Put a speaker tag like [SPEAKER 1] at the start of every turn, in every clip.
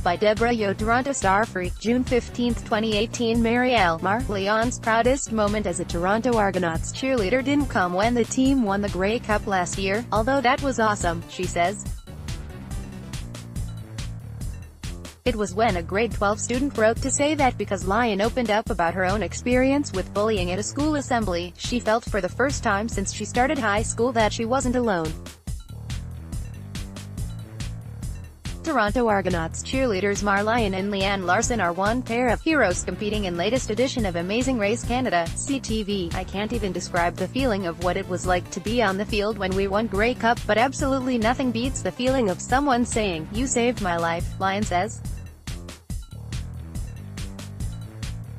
[SPEAKER 1] by Debra Yeo Toronto StarFri, June 15, 2018. Marielle Mar, Lyon's proudest moment as a Toronto Argonauts cheerleader didn't come when the team won the Grey Cup last year, although that was awesome, she says. It was when a grade 12 student wrote to say that because Lyon opened up about her own experience with bullying at a school assembly, she felt for the first time since she started high school that she wasn't alone. Toronto Argonauts cheerleaders Lyon and Leanne Larsen are one pair of heroes competing in latest edition of Amazing Race Canada, CTV. I can't even describe the feeling of what it was like to be on the field when we won Grey Cup, but absolutely nothing beats the feeling of someone saying, "You saved my life," Lyon says.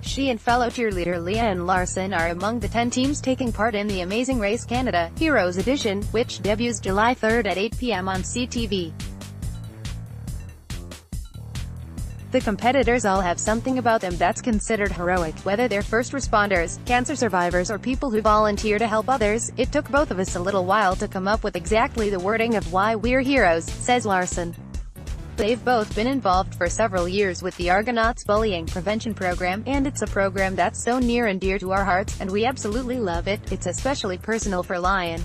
[SPEAKER 1] She and fellow cheerleader Leanne Larsen are among the 10 teams taking part in the Amazing Race Canada, Heroes Edition, which debuts July 3 at 8 p.m. on CTV. The competitors all have something about them that's considered heroic, whether they're first responders, cancer survivors or people who volunteer to help others. It took both of us a little while to come up with exactly the wording of why we're heroes, says Larsen. They've both been involved for several years with the Argonauts bullying prevention program, and it's a program that's so near and dear to our hearts, and we absolutely love it. It's especially personal for Lyon,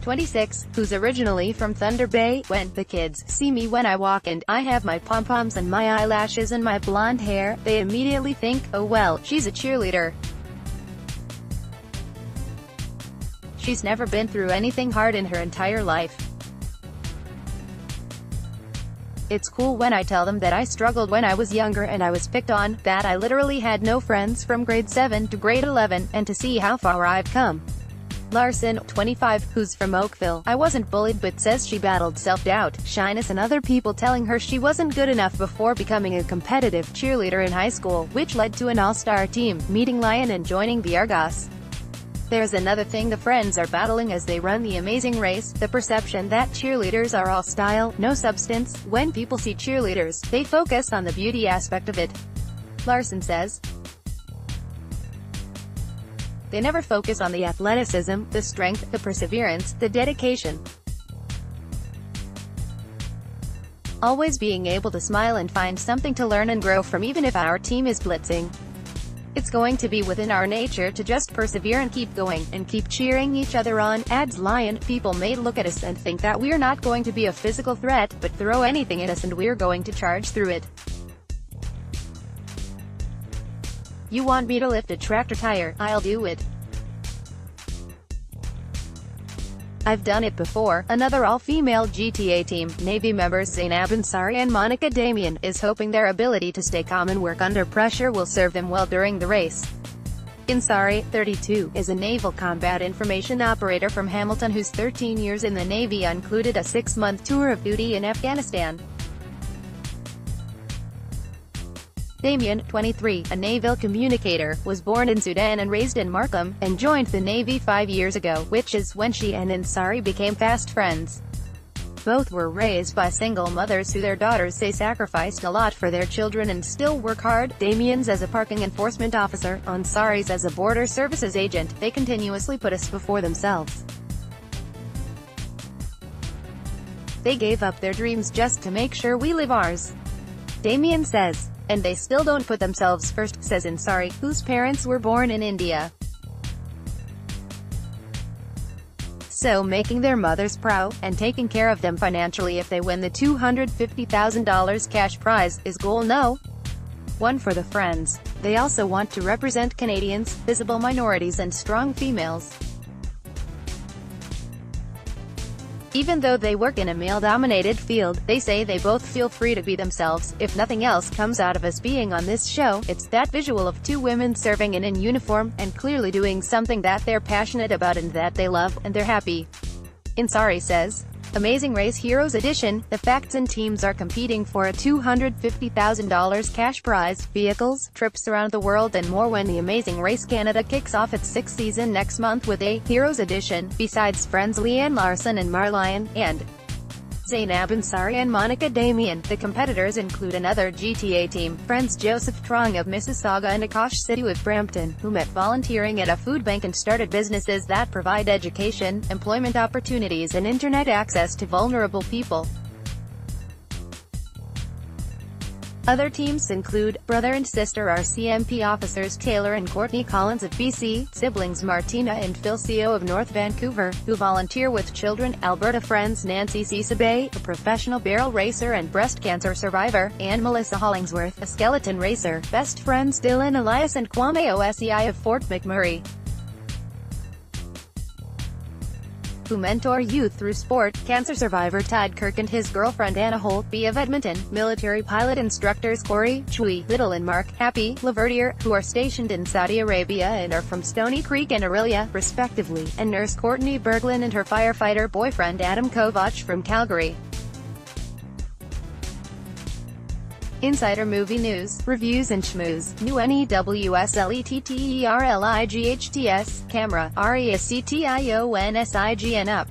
[SPEAKER 1] 26, who's originally from Thunder Bay. "When the kids see me when I walk and I have my pom-poms and my eyelashes and my blonde hair, they immediately think, oh well, she's a cheerleader." She's never been through anything hard in her entire life. "It's cool when I tell them that I struggled when I was younger and I was picked on, that I literally had no friends from grade 7 to grade 11, and to see how far I've come." Larsen, 25, who's from Oakville, I wasn't bullied but says she battled self-doubt, shyness and other people telling her she wasn't good enough before becoming a competitive cheerleader in high school, which led to an all-star team, meeting Lyon and joining the Argos. There's another thing the friends are battling as they run the Amazing Race, the perception that cheerleaders are all style, no substance. When people see cheerleaders, they focus on the beauty aspect of it, Larsen says. They never focus on the athleticism, the strength, the perseverance, the dedication. Always being able to smile and find something to learn and grow from even if our team is blitzing. It's going to be within our nature to just persevere and keep going, and keep cheering each other on, adds Lyon. People may look at us and think that we're not going to be a physical threat, but throw anything at us and we're going to charge through it. You want me to lift a tractor tire, I'll do it. I've done it before. Another all-female GTA team, Navy members Zainab Ansari and Monica Damian, is hoping their ability to stay calm and work under pressure will serve them well during the race. Ansari, 32, is a naval combat information operator from Hamilton whose 13 years in the Navy included a 6-month tour of duty in Afghanistan. Damian, 23, a naval communicator, was born in Sudan and raised in Markham, and joined the Navy 5 years ago, which is when she and Ansari became fast friends. Both were raised by single mothers who their daughters say sacrificed a lot for their children and still work hard. Damian's as a parking enforcement officer, Ansari's as a border services agent. They continuously put us before themselves. They gave up their dreams just to make sure we live ours, Damian says. And they still don't put themselves first, says Ansari, whose parents were born in India. So making their mothers proud, and taking care of them financially if they win the $250,000 cash prize, is goal no. 1 for the friends. They also want to represent Canadians, visible minorities and strong females. Even though they work in a male-dominated field, they say they both feel free to be themselves. If nothing else comes out of us being on this show, it's that visual of 2 women serving in uniform, and clearly doing something that they're passionate about and that they love, and they're happy, Ansari says. Amazing Race Heroes Edition, the facts and teams are competing for a $250,000 cash prize, vehicles, trips around the world and more when the Amazing Race Canada kicks off its 6th season next month with a Heroes Edition. Besides friends Leanne Larsen and Lyon, and Zainab Ansari and Monica Damian, the competitors include another GTA team, friends Joseph Trong of Mississauga and Akash City with Brampton, who met volunteering at a food bank and started businesses that provide education, employment opportunities and internet access to vulnerable people. Other teams include, brother and sister RCMP officers Taylor and Courtney Collins of BC, siblings Martina and Phil Co of North Vancouver, who volunteer with children, Alberta Friends Nancy Cisabe, a professional barrel racer and breast cancer survivor, and Melissa Hollingsworth, a skeleton racer, best friends Dylan Elias and Kwame Osei of Fort McMurray, who mentor youth through sport, cancer survivor Tad Kirk and his girlfriend Anna Holt, B of Edmonton, military pilot instructors Corey, Chui, Little and Mark, Happy, Laverdier, who are stationed in Saudi Arabia and are from Stony Creek and Orillia, respectively, and nurse Courtney Berglund and her firefighter boyfriend Adam Kovach from Calgary. Insider Movie News, Reviews and Schmooze, New NEWSLETTERLIGHTS, Camera, RESCTIONSIGN Up.